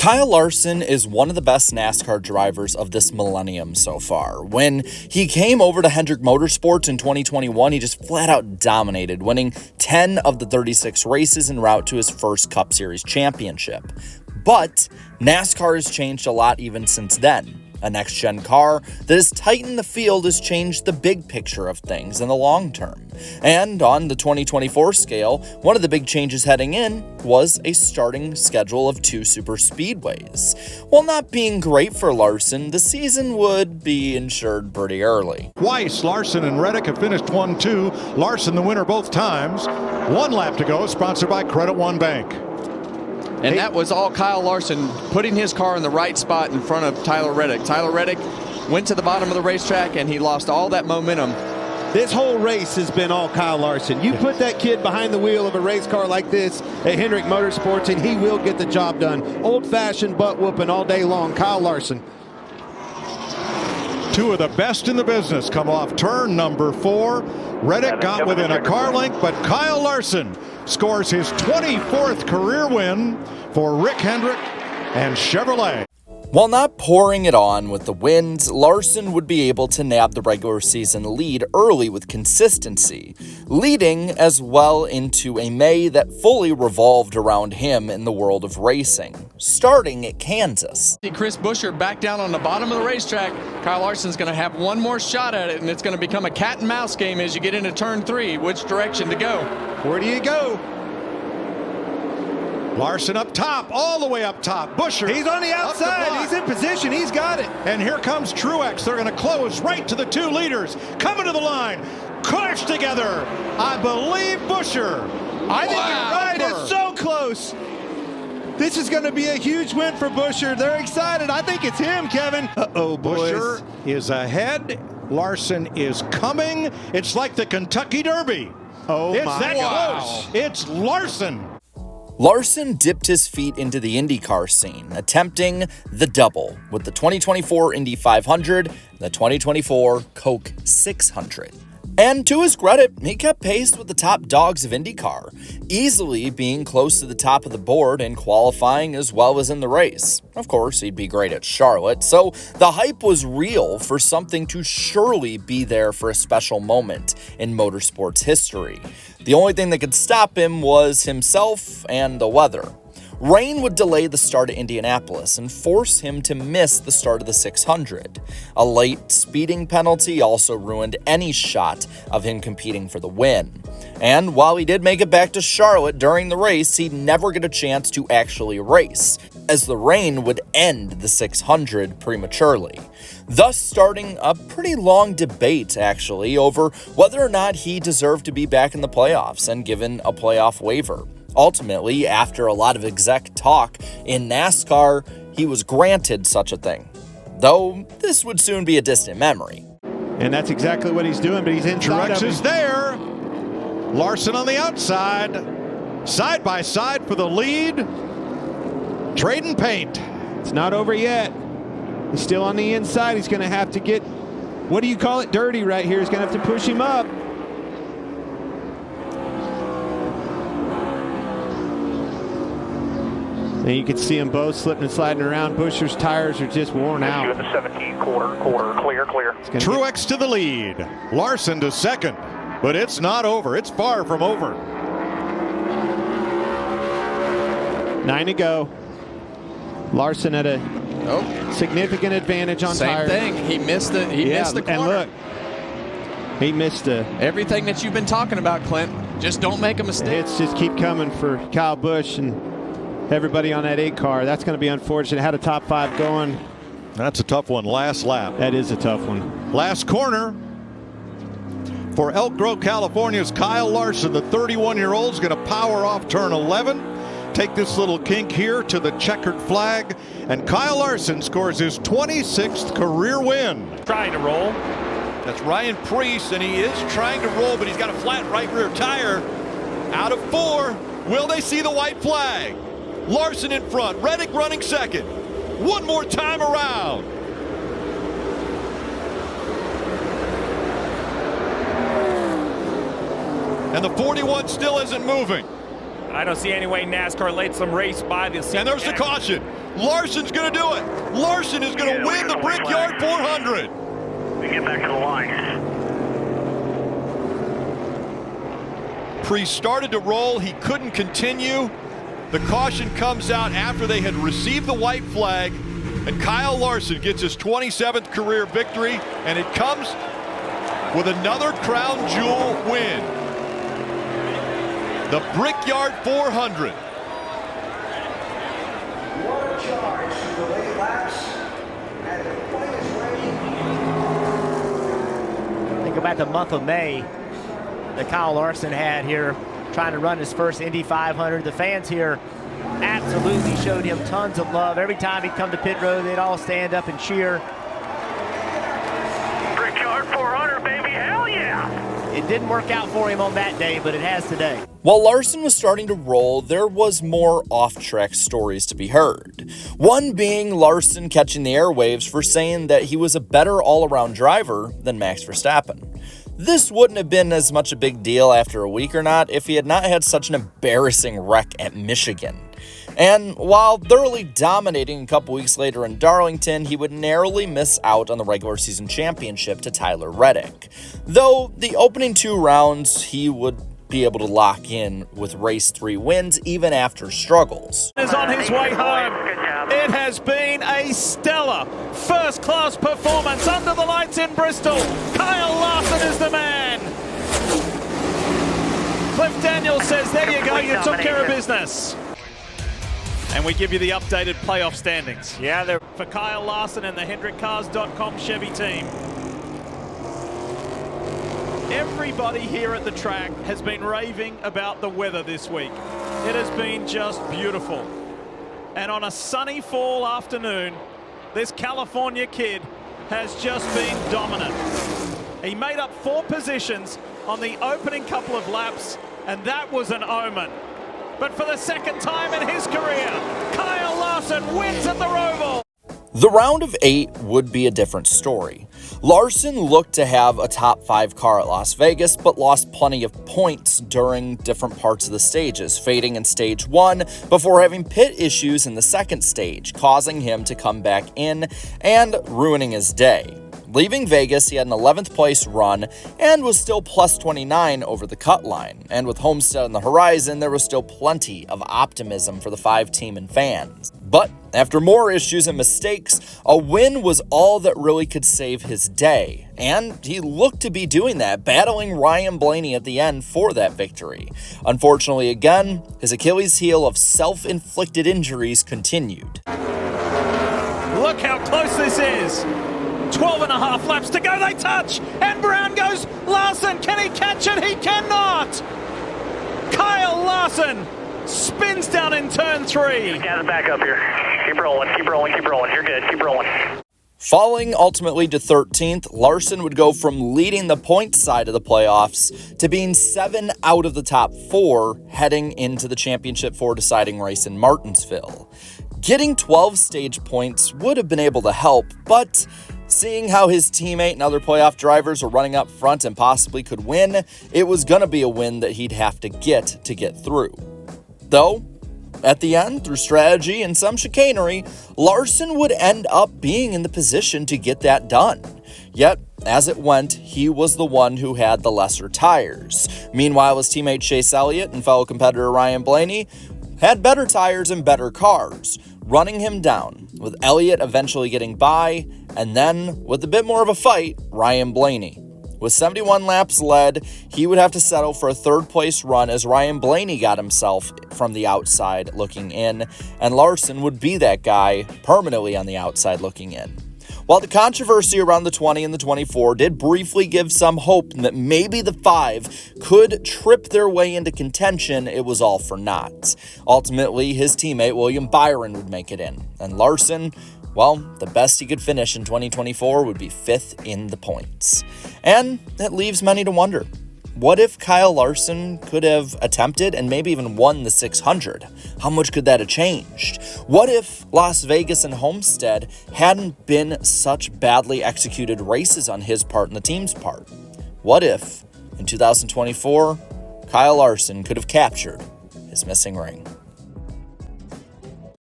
Kyle Larson is one of the best NASCAR drivers of this millennium so far. When he came over to Hendrick Motorsports in 2021, he just flat out dominated, winning 10 of the 36 races en route to his first Cup Series championship. But NASCAR has changed a lot even since then. A next-gen car that has tightened the field has changed the big picture of things in the long term. And on the 2024 scale, one of the big changes heading in was a starting schedule of 2 super speedways. While not being great for Larson, the season would be insured pretty early. Twice, Larson and Reddick have finished 1-2. Larson the winner both times. 1 lap to go, sponsored by Credit One Bank. And that was all Kyle Larson putting his car in the right spot in front of Tyler Reddick. Tyler Reddick went to the bottom of the racetrack and he lost all that momentum. This whole race has been all Kyle Larson. You put that kid behind the wheel of a race car like this at Hendrick Motorsports and he will get the job done. Old-fashioned butt whooping all day long. Kyle Larson. 2 of the best in the business come off turn number 4. Reddick got within a car length, but Kyle Larson scores his 24th career win for Rick Hendrick and Chevrolet. While not pouring it on with the wins, Larson would be able to nab the regular season lead early with consistency, leading as well into a May that fully revolved around him in the world of racing, starting at Kansas. Chris Buescher back down on the bottom of the racetrack. Kyle Larson's going to have one more shot at it, and it's going to become a cat and mouse game as you get into turn 3, which direction to go. Where do you go? Larson up top, all the way up top. Buescher. He's on the outside. He's in position. He's got it. And here comes Truex. They're going to close right to the 2 leaders. Coming to the line. Clash together. I believe Buescher. I think you're right. It's so close. This is going to be a huge win for Buescher. They're excited. I think it's him, Kevin. Uh-oh, boys. Buescher is ahead. Larson is coming. It's like the Kentucky Derby. Oh, it's my that God. close. It's Larson. Larson dipped his feet into the IndyCar scene, attempting the double with the 2024 Indy 500 and the 2024 Coke 600. And to his credit, he kept pace with the top dogs of IndyCar, easily being close to the top of the board in qualifying as well as in the race. Of course, he'd be great at Charlotte, so the hype was real for something to surely be there for a special moment in motorsports history. The only thing that could stop him was himself and the weather. Rain would delay the start at Indianapolis and force him to miss the start of the 600. A late speeding penalty also ruined any shot of him competing for the win. And while he did make it back to Charlotte during the race, he'd never get a chance to actually race, as the rain would end the 600 prematurely, thus starting a pretty long debate, actually, over whether or not he deserved to be back in the playoffs and given a playoff waiver. Ultimately, after a lot of exec talk in NASCAR, he was granted such a thing, though this would soon be a distant memory. And that's exactly what he's doing, but he's inside Truex of him. is there. Larson on the outside. Side by side for the lead. Trading paint. It's not over yet. He's still on the inside. He's going to have to get, what do you call it, dirty right here. He's going to have to push him up. And you can see them both slipping and sliding around. Buescher's tires are just worn out. The 17 quarter, clear. Truex to the lead. Larson to second. But it's not over. It's far from over. 9 to go. Larson at a significant advantage on tires. Same thing. He missed the corner. And look, he missed everything that you've been talking about, Clint. Just don't make a mistake. Hits just keep coming for Kyle Busch and everybody on that 8 car. That's going to be unfortunate. Had a top 5 going. That's a tough one. Last lap. That is a tough one. Last corner for Elk Grove, California's Kyle Larson. The 31-year-old is going to power off turn 11. Take this little kink here to the checkered flag. And Kyle Larson scores his 26th career win. Trying to roll. That's Ryan Preece, and he is trying to roll, but he's got a flat right rear tire. Out of 4. Will they see the white flag? Larson in front, Reddick running second. One more time around. And the 41 still isn't moving. I don't see any way NASCAR lets them race by this. And there's the caution. Larson's going to do it. Larson is going to win the Brickyard 400. We get back to the line. Priest started to roll. He couldn't continue. The caution comes out after they had received the white flag. And Kyle Larson gets his 27th career victory. And it comes with another crown jewel win. The Brickyard 400. Water charge to the late laps, and the point is ready. Think about the month of May that Kyle Larson had here, trying to run his first Indy 500. The fans here absolutely showed him tons of love. Every time he'd come to pit road, they'd all stand up and cheer. Brickyard 400, baby, hell yeah! It didn't work out for him on that day, but it has today. While Larson was starting to roll, there was more off-track stories to be heard. One being Larson catching the airwaves for saying that he was a better all-around driver than Max Verstappen. This wouldn't have been as much a big deal after a week or not if he had not had such an embarrassing wreck at Michigan. And while thoroughly dominating a couple weeks later in Darlington, he would narrowly miss out on the regular season championship to Tyler Reddick. Though the opening 2 rounds, he would be able to lock in with race 3 wins even after struggles. Is on his way home. It has been a stellar first-class performance under the lights in Bristol. Kyle Larson is the man. Cliff Daniels says, there you go, you took care of business. And we give you the updated playoff standings. Yeah, they're For Kyle Larson and the HendrickCars.com Chevy team. Everybody here at the track has been raving about the weather this week. It has been just beautiful. And on a sunny fall afternoon, this California kid has just been dominant. He made up 4 positions on the opening couple of laps, and that was an omen. But for the second time in his career, Kyle Larson wins at the Roval. The round of 8 would be a different story. Larson looked to have a top 5 car at Las Vegas, but lost plenty of points during different parts of the stages, fading in stage 1 before having pit issues in the second stage, causing him to come back in and ruining his day. Leaving Vegas, he had an 11th place run and was still plus 29 over the cut line. And with Homestead on the horizon, there was still plenty of optimism for the 5 team and fans. But after more issues and mistakes, a win was all that really could save his day. And he looked to be doing that, battling Ryan Blaney at the end for that victory. Unfortunately, again, his Achilles heel of self-inflicted injuries continued. Look how close this is. 12 and a half laps to go, they touch, and Brown goes, Larson, can he catch it? He cannot! Kyle Larson spins down in turn 3. gather back up here. Keep rolling, keep rolling, keep rolling. You're good, keep rolling. Falling ultimately to 13th, Larson would go from leading the points side of the playoffs to being 7 out of the top 4 heading into the Championship 4 deciding race in Martinsville. Getting 12 stage points would have been able to help, but seeing how his teammate and other playoff drivers were running up front and possibly could win, it was going to be a win that he'd have to get through. Though, at the end, through strategy and some chicanery, Larson would end up being in the position to get that done. Yet, as it went, he was the one who had the lesser tires. Meanwhile, his teammate Chase Elliott and fellow competitor Ryan Blaney had better tires and better cars, running him down, with Elliott eventually getting by, and then, with a bit more of a fight, Ryan Blaney. With 71 laps led, he would have to settle for a 3rd place run as Ryan Blaney got himself from the outside looking in, and Larson would be that guy permanently on the outside looking in. While the controversy around the 20 and the 24 did briefly give some hope that maybe the 5 could trip their way into contention, it was all for naught. Ultimately, his teammate William Byron would make it in, and Larson, well, the best he could finish in 2024 would be 5th in the points. And that leaves many to wonder. What if Kyle Larson could have attempted and maybe even won the 600? How much could that have changed? What if Las Vegas and Homestead hadn't been such badly executed races on his part and the team's part? What if, in 2024, Kyle Larson could have captured his his missing ring.